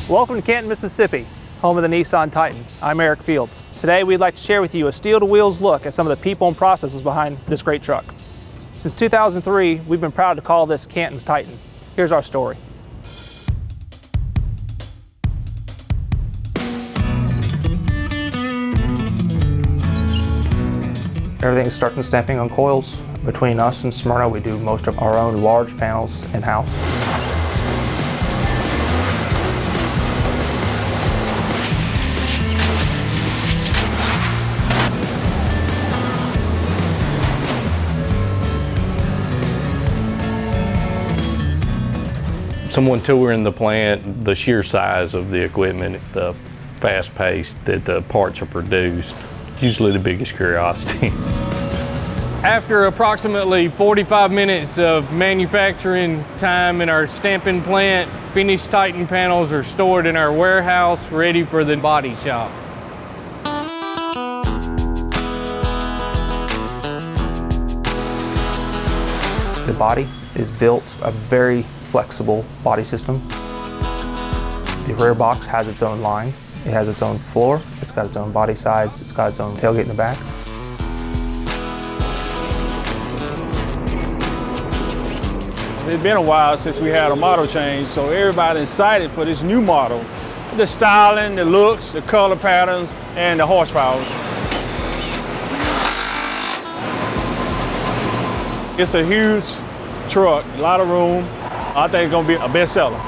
Welcome to Canton, Mississippi, home of the Nissan Titan. I'm Eric Fields. Today we'd like to share with you a steel-to-wheels look at some of the people and processes behind this great truck. Since 2003, we've been proud to call this Canton's Titan. Here's our story. Everything is starting stamping on coils. Between us and Smyrna, we do most of our own large panels in-house. Someone touring the plant, the sheer size of the equipment, the fast pace that the parts are produced, usually the biggest curiosity. After approximately 45 minutes of manufacturing time in our stamping plant, finished Titan panels are stored in our warehouse, ready for the body shop. The body is built a very flexible body system. The rear box has its own line. It has its own floor. It's got its own body sides. It's got its own tailgate in the back. It's been a while since we had a model change, so everybody's excited for this new model. The styling, the looks, the color patterns, and the horsepower. It's a huge truck, a lot of room. I think it's gonna be a bestseller.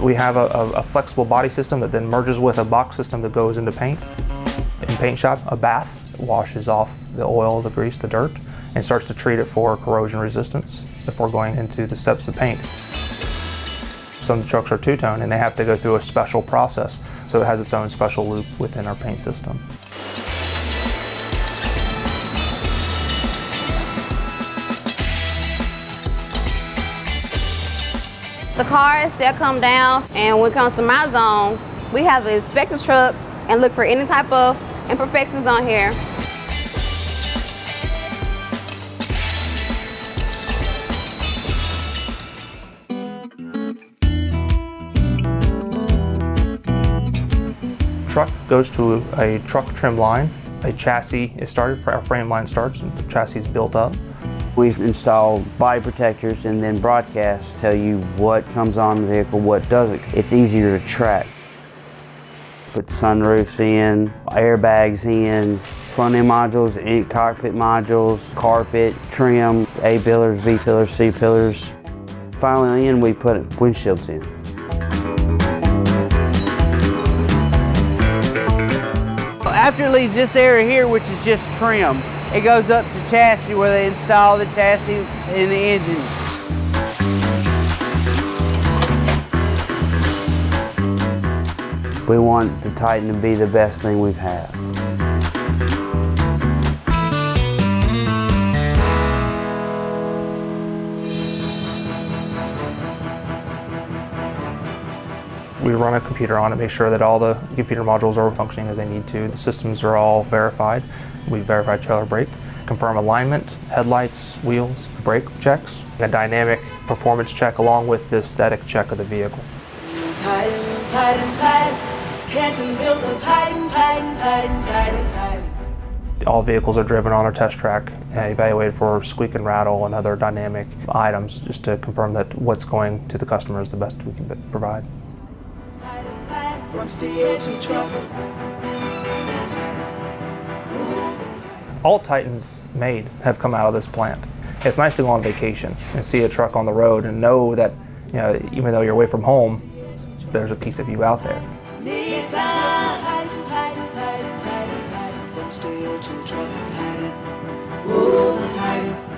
We have a flexible body system that then merges with a box system that goes into paint. In paint shop, a bath washes off the oil, the grease, the dirt, and starts to treat it for corrosion resistance before going into the steps of paint. Some of the trucks are two-tone and they have to go through a special process, so it has its own special loop within our paint system. The cars, they'll come down, and when it comes to my zone, we have to inspect the trucks and look for any type of imperfections on here. Truck goes to a truck trim line. A chassis is started, our frame line starts, and the chassis is built up. We've installed body protectors and then broadcasts tell you what comes on the vehicle, what doesn't. It's easier to track. Put sunroofs in, airbags in, front end modules, cockpit modules, carpet, trim, A pillars, V pillars, C pillars. Finally in, we put windshields in. After it leaves this area here, which is just trim, it goes up to chassis where they install the chassis and the engine. We want the Titan to be the best thing we've had. We run a computer on it, make sure that all the computer modules are functioning as they need to. The systems are all verified. We verify trailer brake, confirm alignment, headlights, wheels, brake checks, a dynamic performance check along with the aesthetic check of the vehicle. Titan, Titan, Titan, Canton built the Titan, Titan, Titan, Titan, Titan. All vehicles are driven on our test track and evaluated for squeak and rattle and other dynamic items just to confirm that what's going to the customer is the best we can provide. Titan, Titan, from steel to truck. All Titans made have come out of this plant. It's nice to go on vacation and see a truck on the road and know that, you know, even though you're away from home, there's a piece of you out there. Nissan Titan, Titan, Titan, Titan, Titan, from steel to truck. Titan, ooh, the Titan.